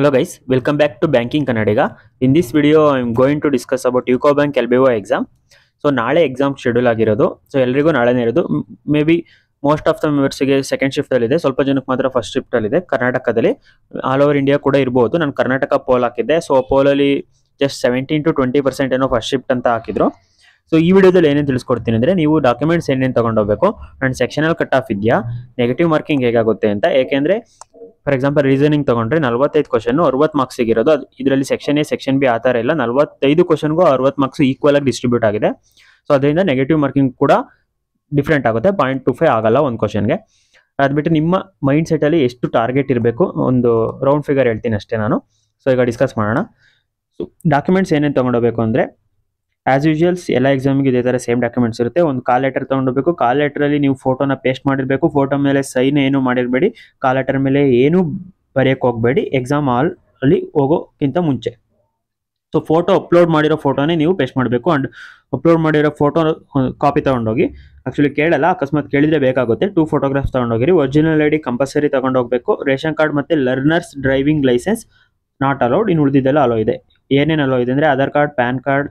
Hello guys, welcome back to Banking Kannadiga. In this video, I am going to discuss about UCO Bank LBO exam. So ನಾಳೆ exam schedule ಆಗಿರೋದು. So ಎಲ್ರಿಗೂ ನಾಳೆನೇ ಇರೋದು. Maybe most of the ಮೆಂಬರ್ಸ್ಗೆ second ಶಿಫ್ಟಲ್ಲಿ ಇದೆ, ಸ್ವಲ್ಪ ಜನಕ್ಕೆ ಮಾತ್ರ ಫಸ್ಟ್ ಶಿಫ್ಟಲ್ಲಿ ಇದೆ. ಕರ್ನಾಟಕದಲ್ಲಿ ಆಲ್ ಓವರ್ ಇಂಡಿಯಾ ಕೂಡ ಇರ್ಬೋದು. ನಾನು ಕರ್ನಾಟಕ ಪೋಲ್ ಹಾಕಿದ್ದೆ. ಸೊ ಪೋಲಲ್ಲಿ ಜಸ್ಟ್ 17 to 20% ಏನೋ ಫಸ್ಟ್ ಶಿಫ್ಟ್ ಅಂತ ಹಾಕಿದ್ರು. ಸೊ ಈ ವಿಡಿಯೋದಲ್ಲಿ ಏನೇನು ತಿಳಿಸ್ಕೊಡ್ತೀನಿ ಅಂದರೆ, ನೀವು ಡಾಕ್ಯುಮೆಂಟ್ಸ್ ಏನೇನು ತೊಗೊಂಡೋಗ್ಬೇಕು ಆ್ಯಂಡ್ ಸೆಕ್ಷನಲ್ ಕಟ್ ಆಫ್ ಇದೆಯಾ, ನೆಗೆಟಿವ್ ಮಾರ್ಕಿಂಗ್ ಹೇಗಾಗುತ್ತೆ ಅಂತ. ಏಕೆಂದರೆ ಫಾರ್ ಎಕ್ಸಾಂಪಲ್ ರೀಸನಿಂಗ್ ತಗೊಂಡ್ರೆ 45 ಕ್ವಶನ್ 60 ಮಾರ್ಕ್ಸಿಗೆ ಇರೋದು. ಅದು ಇದರಲ್ಲಿ ಸೆಕ್ಷನ್ ಎ ಸೆಕ್ಷನ್ ಬಿ ಆ ಥರ ಇಲ್ಲ. 45 ಕ್ವಶನ್ಗೂ 60 ಮಾರ್ಕ್ಸ್ ಈಕ್ವಲ್ ಆಗಿ ಡಿಸ್ಟ್ರಿಬ್ಯೂಟ್ ಆಗಿದೆ. ಸೊ ಅದರಿಂದ ನೆಗೆಟಿವ್ ಮಾರ್ಕಿಂಗ್ ಕೂಡ ಡಿಫ್ರೆಂಟ್ ಆಗುತ್ತೆ. 0.25 ಆಗಲ್ಲ ಒಂದು ಕ್ವಶನ್ಗೆ. ಅದು ಬಿಟ್ಟು ನಿಮ್ಮ ಮೈಂಡ್ ಸೆಟಲ್ಲಿ ಎಷ್ಟು ಟಾರ್ಗೆಟ್ ಇರಬೇಕು, ಒಂದು ರೌಂಡ್ ಫಿಗರ್ ಹೇಳ್ತೀನಿ ಅಷ್ಟೇ ನಾನು. ಸೊ ಈಗ ಡಿಸ್ಕಸ್ ಮಾಡೋಣ. ಸೊ ಡಾಕ್ಯುಮೆಂಟ್ಸ್ ಏನೇನು ತೊಗೊಂಡೋಗ್ಬೇಕು ಅಂದರೆ, ಆ್ಯಸ್ ಯೂಶುವಲ್ಸ್ ಎಲ್ಲ ಎಕ್ಸಾಮಿಗೆ ಇದೇ ಥರ ಸೇಮ್ ಡಾಕ್ಯುಮೆಂಟ್ಸ್ ಇರುತ್ತೆ. ಒಂದು ಕಾಲ್ ಲೆಟರ್ ತೊಗೊಂಡೋಗ್ಬೇಕು. ಕಾಲ್ ಲೆಟ್ರಲ್ಲಿ ನೀವು ಫೋಟೋನ ಪೇಸ್ಟ್ ಮಾಡಿರಬೇಕು. ಫೋಟೋ ಮೇಲೆ ಸೈನ್ ಏನು ಮಾಡಿರಬೇಡಿ. ಕಾಲ್ ಲೆಟರ್ ಮೇಲೆ ಏನು ಬರೆಯೋಕ್ಕೆ ಹೋಗಬೇಡಿ ಎಕ್ಸಾಮ್ ಹಾಲ್ ಅಲ್ಲಿ ಹೋಗೋಕ್ಕಿಂತ ಮುಂಚೆ. ಸೊ ಫೋಟೋ ಅಪ್ಲೋಡ್ ಮಾಡಿರೋ ಫೋಟೋನೇ ನೀವು ಪೇಸ್ಟ್ ಮಾಡಬೇಕು. ಆ್ಯಂಡ್ ಅಪ್ಲೋಡ್ ಮಾಡಿರೋ ಫೋಟೋ ಕಾಪಿ ತೊಗೊಂಡೋಗಿ, ಆ್ಯಕ್ಚುಲಿ ಕೇಳಲ್ಲ, ಅಕಸ್ಮಾತ್ ಕೇಳಿದರೆ ಬೇಕಾಗುತ್ತೆ. 2 ಫೋಟೋಗ್ರಾಫ್ಸ್ ತೊಗೊಂಡೋಗಿರಿ. ಒರಿಜಿನಲ್ ಐ ಡಿ ಕಂಪಲ್ಸರಿ ತೊಗೊಂಡೋಗ್ಬೇಕು. ರೇಷನ್ ಕಾರ್ಡ್ ಮತ್ತು learner's driving licence not allowed. ಇನ್ನು ಉಳಿದಿದ್ದೆಲ್ಲ ಅಲೋ ಇದೆ. ಏನೇನು ಅಲೋ ಇದೆ ಅಂದರೆ, ಆಧಾರ್ ಕಾರ್ಡ್, ಪ್ಯಾನ್ ಕಾರ್ಡ್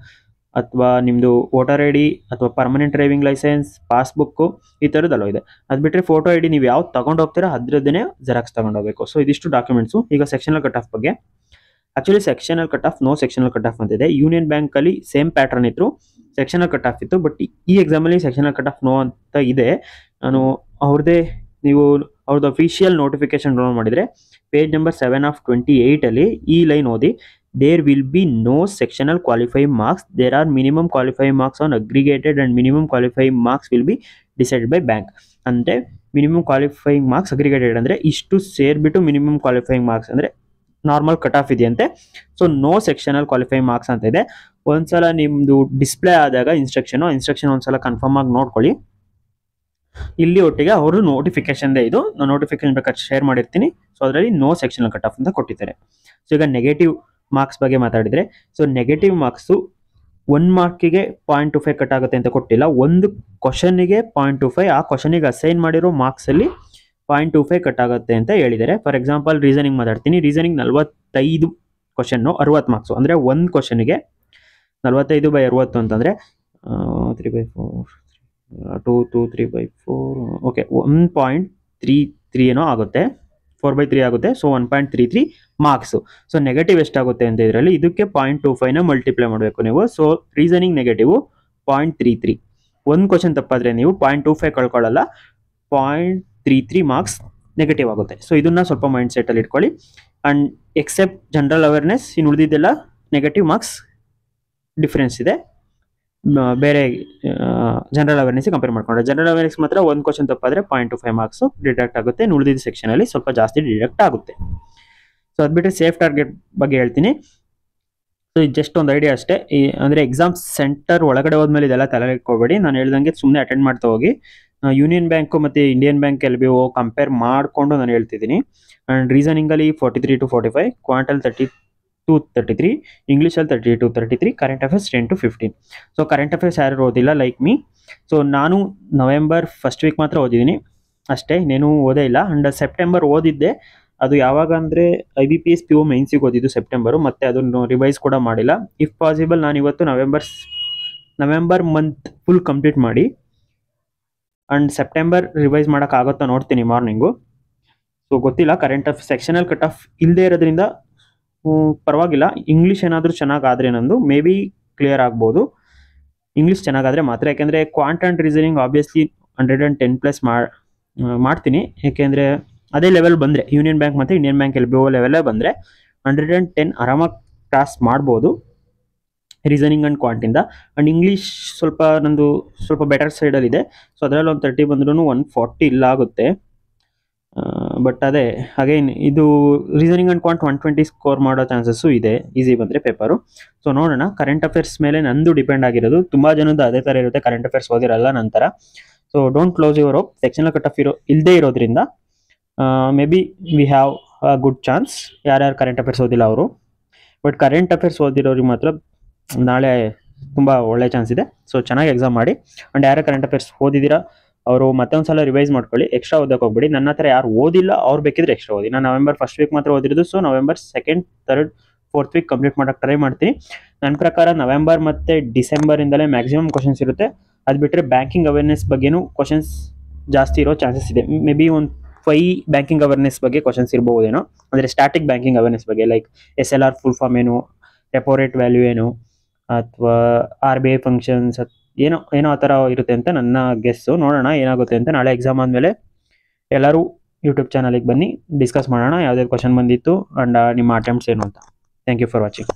ಅಥವಾ ನಿಮ್ಮದು ವೋಟರ್ ಐ ಡಿ ಅಥವಾ ಪರ್ಮನೆಂಟ್ ಡ್ರೈವಿಂಗ್ ಲೈಸೆನ್ಸ್, ಪಾಸ್ಬುಕ್ಕು, ಈ ಥರದ್ದು ಅಲೋ ಇದೆ. ಅದು ಬಿಟ್ಟರೆ ಫೋಟೋ ಐ ಡಿ ನೀವು ಯಾವ್ದು ತೊಗೊಂಡು ಹೋಗ್ತೀರಾ ಅದರದ್ದೇ ಜೆರಾಕ್ಸ್ ತೊಗೊಂಡೋಗ್ಬೇಕು. ಸೊ ಇದಿಷ್ಟು ಡಾಕ್ಯುಮೆಂಟ್ಸು. ಈಗ ಸೆಕ್ಷನಲ್ ಕಟ್ ಆಫ್ ಬಗ್ಗೆ. Actually sectional cut off, no sectional cut off ಅಂತಿದೆ. ಯೂನಿಯನ್ ಬ್ಯಾಂಕಲ್ಲಿ ಸೇಮ್ ಪ್ಯಾಟರ್ನ್ ಇತ್ತು, ಸೆಕ್ಷನಲ್ ಕಟ್ ಆಫ್ ಇತ್ತು. ಬಟ್ ಈ ಎಕ್ಸಾಮಲ್ಲಿ ಸೆಕ್ಷನಲ್ ಕಟ್ ಆಫ್ ನೋ ಅಂತ ಇದೆ. ನಾನು ನೀವು ಅವ್ರದ್ದು ಅಫಿಷಿಯಲ್ ನೋಟಿಫಿಕೇಶನ್ ಡೌನ್ಲೋಡ್ ಮಾಡಿದರೆ ಪೇಜ್ ನಂಬರ್ 7 of 28 ಅಲ್ಲಿ ಈ ಲೈನ್ ಓದಿ, there will be no sectional qualifying marks. There are minimum qualifying marks on aggregated and minimum qualifying marks will be decided by bank. ಅಂದರೆ ಮಿನಿಮಮ್ ಕ್ವಾಲಿಫೈಯಿಂಗ್ ಮಾರ್ಕ್ಸ್ ಅಗ್ರಿಗೇಟೆಡ್ ಅಂದರೆ ಇಷ್ಟು ಸೇರಿಬಿಟ್ಟು minimum qualifying marks ಅಂದರೆ normal cut off ಇದೆಯಂತೆ. So no sectional qualifying marks ಅಂತ ಇದೆ. ಒಂದ್ಸಲ ನಿಮ್ಮದು ಡಿಸ್ಪ್ಲೇ ಆದಾಗ ಇನ್ಸ್ಟ್ರಕ್ಷನ್ ಒಂದ್ಸಲ ಕನ್ಫರ್ಮ್ ಆಗಿ ನೋಡ್ಕೊಳ್ಳಿ. ಇಲ್ಲಿ ಒಟ್ಟಿಗೆ ಅವರು ನೋಟಿಫಿಕೇಶನ್ದೇ ಇದು, ನಾನು ನೋಟಿಫಿಕೇಶನ್ ಬೇಕಾದ್ರೆ ಶೇರ್ ಮಾಡಿರ್ತೀನಿ. ಸೊ ಅದರಲ್ಲಿ ನೋ ಸೆಕ್ಷನಲ್ ಕಟ್ ಆಫ್ ಅಂತ ಕೊಟ್ಟಿದ್ದಾರೆ. ಸೊ ಈಗ ನೆಗೆಟಿವ್ ಮಾರ್ಕ್ಸ್ ಬಗ್ಗೆ ಮಾತಾಡಿದರೆ, ಸೊ ನೆಗೆಟಿವ್ ಮಾರ್ಕ್ಸು 1 ಮಾರ್ಕಿಗೆ 0.25 ಕಟ್ ಆಗುತ್ತೆ ಅಂತ ಕೊಟ್ಟಿಲ್ಲ. ಒಂದು ಕ್ವಶನಿಗೆ 0.25, ಆ ಕ್ವಶನಿಗೆ ಅಸೈನ್ ಮಾಡಿರೋ ಮಾರ್ಕ್ಸಲ್ಲಿ 0.25 ಕಟ್ ಆಗುತ್ತೆ ಅಂತ ಹೇಳಿದ್ದಾರೆ. ಫಾರ್ ಎಕ್ಸಾಂಪಲ್ ರೀಸನಿಂಗ್ ಮಾತಾಡ್ತೀನಿ. Reasoning 45 question 60 marks. ಅಂದರೆ ಒಂದು ಕ್ವಶನಿಗೆ 45/60 ಅಂತಂದರೆ 3/4 2 2 3/4 ಓಕೆ 1.33 ಏನೋ ಆಗುತ್ತೆ, 4/3 ಆಗುತ್ತೆ. So 1.33 marks. ಸೊ ನೆಗೆಟಿವ್ ಎಷ್ಟಾಗುತ್ತೆ ಅಂತ ಇದರಲ್ಲಿ, ಇದಕ್ಕೆ 0.25ನ ಮಲ್ಟಿಪ್ಲೈ ಮಾಡಬೇಕು ನೀವು. So reasoning negative 0.33. ಒಂದು ಕ್ವಶನ್ ತಪ್ಪಾದರೆ ನೀವು 0.25 ಕಳ್ಕೊಳ್ಳಲ್ಲ, 0.33 ಮಾರ್ಕ್ಸ್ ನೆಗೆಟಿವ್ ಆಗುತ್ತೆ. ಸೊ ಇದನ್ನ ಸ್ವಲ್ಪ ಮೈಂಡ್ ಸೆಟ್ಟಲ್ಲಿ ಇಟ್ಕೊಳ್ಳಿ. ಆ್ಯಂಡ್ ಎಕ್ಸೆಪ್ಟ್ ಜನರಲ್ ಅವೇರ್ನೆಸ್, ಇನ್ನು ಉಳಿದಿದ್ದೆಲ್ಲ ನೆಗೆಟಿವ್ ಮಾರ್ಕ್ಸ್ ಡಿಫ್ರೆನ್ಸ್ ಇದೆ ಬೇರೆ ಜನರಲ್ ಅವೇರ್ನೆಸ್ಗೆ ಕಂಪೇರ್ ಮಾಡ್ಕೊಂಡ್ರೆ. ಜನರಲ್ ಅವೇರ್ನೆಸ್ ಮಾತ್ರ ಒಂದು ಕ್ವಶನ್ ತಪ್ಪಾದರೆ 0.25 ಮಾರ್ಕ್ಸು ಡಿಡಕ್ಟ್ ಆಗುತ್ತೆ. ಉಳಿದಿದ್ದ ಸೆಕ್ಷನಲ್ಲಿ ಸ್ವಲ್ಪ ಜಾಸ್ತಿ ಡಿಡಕ್ಟ್ ಆಗುತ್ತೆ. ಸೊ ಅದು ಬಿಟ್ಟರೆ ಸೇಫ್ ಟಾರ್ಗೆಟ್ ಬಗ್ಗೆ ಹೇಳ್ತೀನಿ. ಸೊ ಇದು ಜಸ್ಟ್ ಒಂದು ಐಡಿಯಾ ಅಷ್ಟೇ. ಅಂದರೆ ಎಕ್ಸಾಮ್ ಸೆಂಟರ್ ಒಳಗಡೆ ಹೋದ್ಮೇಲೆ ಇದೆಲ್ಲ ತಲೆ ಇಟ್ಕೋಬೇಡಿ. ನಾನು ಹೇಳ್ದಂಗೆ ಸುಮ್ಮನೆ ಅಟೆಂಡ್ ಮಾಡ್ತಾ ಹೋಗಿ. ಯೂನಿಯನ್ ಬ್ಯಾಂಕು ಮತ್ತು ಇಂಡಿಯನ್ ಬ್ಯಾಂಕ್ LBO ಕಂಪೇರ್ ಮಾಡಿಕೊಂಡು ನಾನು ಹೇಳ್ತಿದ್ದೀನಿ. ಆ್ಯಂಡ್ ರೀಸನಿಂಗಲ್ಲಿ 43 to 45, ಕ್ವಾಂಟಲ್ 30 to 33, ಇಂಗ್ಲೀಷಲ್ಲಿ 30 to 33, current affairs 10 to 15. So current affairs ಯಾರು ಓದಿಲ್ಲ ಲೈಕ್ ಮೀ. ಸೊ ನಾನು ನವೆಂಬರ್ ಫಸ್ಟ್ ವೀಕ್ ಮಾತ್ರ ಓದಿದ್ದೀನಿ ಅಷ್ಟೇ, ಇನ್ನೇನು ಓದೇ ಇಲ್ಲ. ಆ್ಯಂಡ್ ಸೆಪ್ಟೆಂಬರ್ ಓದಿದ್ದೆ. ಅದು ಯಾವಾಗ ಅಂದರೆ IBPS PO ಮೈನ್ಸಿಗೆ ಓದಿದ್ದು ಸೆಪ್ಟೆಂಬರು, ಮತ್ತು ಅದನ್ನು ರಿವೈಸ್ ಕೂಡ ಮಾಡಿಲ್ಲ. ಇಫ್ ಪಾಸಿಬಲ್ ನಾನು ಇವತ್ತು ನವೆಂಬರ್ ಮಂತ್ ಫುಲ್ ಕಂಪ್ಲೀಟ್ ಮಾಡಿ ಆ್ಯಂಡ್ ಸೆಪ್ಟೆಂಬರ್ ರಿವೈಸ್ ಮಾಡೋಕ್ಕಾಗುತ್ತೋ ನೋಡ್ತೀನಿ ಮಾರ್ನಿಂಗು. ಸೊ ಗೊತ್ತಿಲ್ಲ, ಕರೆಂಟ್ ಸೆಕ್ಷನಲ್ ಕಟ್ ಆಫ್ ಇಲ್ಲದೆ ಇರೋದ್ರಿಂದ ಪರವಾಗಿಲ್ಲ. ಇಂಗ್ಲೀಷ್ ಏನಾದರೂ ಚೆನ್ನಾಗಾದರೆ ನಂದು ಮೇ ಬಿ ಕ್ಲಿಯರ್ ಆಗ್ಬೋದು. ಇಂಗ್ಲೀಷ್ ಚೆನ್ನಾಗಾದರೆ ಮಾತ್ರ. ಯಾಕೆಂದರೆ ಕ್ವಾಂಟ್ ಆ್ಯಂಡ್ ರೀಸನಿಂಗ್ ಆಬ್ವಿಯಸ್ಲಿ 110+ ಮಾಡ್ತೀನಿ. ಯಾಕೆಂದರೆ ಅದೇ ಲೆವೆಲ್ ಬಂದರೆ, ಯೂನಿಯನ್ ಬ್ಯಾಂಕ್ ಮತ್ತು ಇಂಡಿಯನ್ ಬ್ಯಾಂಕ್ LBO ಲೆವೆಲೇ ಬಂದರೆ 110 ಆರಾಮಾಗಿ ಕ್ರಾಸ್ ಮಾಡ್ಬೋದು ರೀಸನಿಂಗ್ ಆ್ಯಂಡ್ ಕ್ವಾಂಟಿಂದ. ಆ್ಯಂಡ್ ಇಂಗ್ಲೀಷ್ ನಂದು ಸ್ವಲ್ಪ ಬೆಟರ್ ಸೈಡಲ್ಲಿದೆ. ಸೊ ಅದರಲ್ಲಿ ಒಂದು 30 ಬಂದ್ರೂ 140 ಇಲ್ಲ ಆಗುತ್ತೆ. ಬಟ್ ಅದೇ ಅಗೈನ್ ಇದು ರೀಸನಿಂಗ್ ಆ್ಯಂಡ್ ಕ್ವಾಂಟ್ 120 ಸ್ಕೋರ್ ಮಾಡೋ ಚಾನ್ಸಸ್ಸು ಇದೆ ಈಸಿ ಬಂದರೆ ಪೇಪರು. ಸೊ ನೋಡೋಣ. ಕರೆಂಟ್ ಅಫೇರ್ಸ್ ಮೇಲೆ ನಂದು ಡಿಪೆಂಡ್ ಆಗಿರೋದು. ತುಂಬ ಜನದ್ದು ಅದೇ ಥರ ಇರುತ್ತೆ, ಕರೆಂಟ್ ಅಫೇರ್ಸ್ ಓದಿರಲ್ಲ ನಂತರ. So don't close your hope. Sectional cut of ಇಲ್ಲದೇ ಇರೋದ್ರಿಂದ may be we have a good chance. ಯಾರ್ಯಾರು ಕರೆಂಟ್ ಅಫೇರ್ಸ್ ಓದಿಲ್ಲ ಅವರು. ಬಟ್ ಕರೆಂಟ್ ಅಫೇರ್ಸ್ ಓದಿರೋರಿಗೆ ಮಾತ್ರ ನಾಳೆ ತುಂಬ ಒಳ್ಳೆ ಚಾನ್ಸ್ ಇದೆ. ಸೊ ಚೆನ್ನಾಗಿ ಎಕ್ಸಾಮ್ ಮಾಡಿ. ಆ್ಯಂಡ್ ಯಾರು ಕರೆಂಟ್ ಅಫೇರ್ಸ್ ಓದಿದ್ದೀರಾ ಅವರು ಮತ್ತೆ ಒಂದ್ಸಲ ರಿವೈಸ್ ಮಾಡ್ಕೊಳ್ಳಿ. ಎಕ್ಸ್ಟ್ರಾ ಓದಕ್ಕೆ ಹೋಗ್ಬಿಡಿ. ನನ್ನ ಹತ್ರ ಯಾರು ಓದಿಲ್ಲ ಅವ್ರು ಬೇಕಿದ್ರೆ ಎಕ್ಸ್ಟ್ರಾ ಓದಿ. ನಾನು ನವೆಂಬರ್ ಫಸ್ಟ್ ವೀಕ್ ಮಾತ್ರ ಓದಿರೋದು. So November second, third, fourth week complete ಮಾಡೋಕ್ಕೆ ಟ್ರೈ ಮಾಡ್ತೀನಿ. ನನ್ನ ಪ್ರಕಾರ ನವೆಂಬರ್ ಮತ್ತು ಡಿಸೆಂಬರಿಂದಲೇ ಮ್ಯಾಕ್ಸಿಮಮ್ ಕ್ವಶನ್ಸ್ ಇರುತ್ತೆ. ಅದು ಬಿಟ್ಟರೆ ಬ್ಯಾಂಕಿಂಗ್ ಅವೇರ್ನೆಸ್ ಬಗ್ಗೆನೂ ಕ್ವಶನ್ಸ್ ಜಾಸ್ತಿ ಇರೋ ಚಾನ್ಸಸ್ ಇದೆ. ಮೇ ಬಿ ಒಂದು 5 ಬ್ಯಾಂಕಿಂಗ್ ಅವೇರ್ನೆಸ್ ಬಗ್ಗೆ ಕ್ವಶನ್ಸ್ ಇರ್ಬೋದೇನೋ, ಅಂದರೆ ಸ್ಟ್ಯಾಟಿಕ್ ಬ್ಯಾಂಕಿಂಗ್ ಅವೇರ್ನೆಸ್ ಬಗ್ಗೆ, ಲೈಕ್ SLR ಫುಲ್ ಫಾರ್ಮ್ ಏನು, ರೆಪೋ ರೇಟ್ ವ್ಯಾಲ್ಯೂ ಏನು, ಅಥವಾ RBI ಫಂಕ್ಷನ್ಸ್, ಏನೋ ಆ ಥರ ಇರುತ್ತೆ ಅಂತ ನನ್ನ ಗೆಸ್ಸು. ನೋಡೋಣ ಏನಾಗುತ್ತೆ ಅಂತ. ನಾಳೆ ಎಕ್ಸಾಮ್ ಆದಮೇಲೆ ಎಲ್ಲರೂ ಯೂಟ್ಯೂಬ್ ಚಾನಲಿಗೆ ಬನ್ನಿ, ಡಿಸ್ಕಸ್ ಮಾಡೋಣ ಯಾವ್ದಾದ್ರು ಕ್ವಶನ್ ಬಂದಿತ್ತು ಆ್ಯಂಡ್ ನಿಮ್ಮ ಅಟೆಂಪ್ಟ್ಸ್ ಏನು ಅಂತ. Thank you for watching.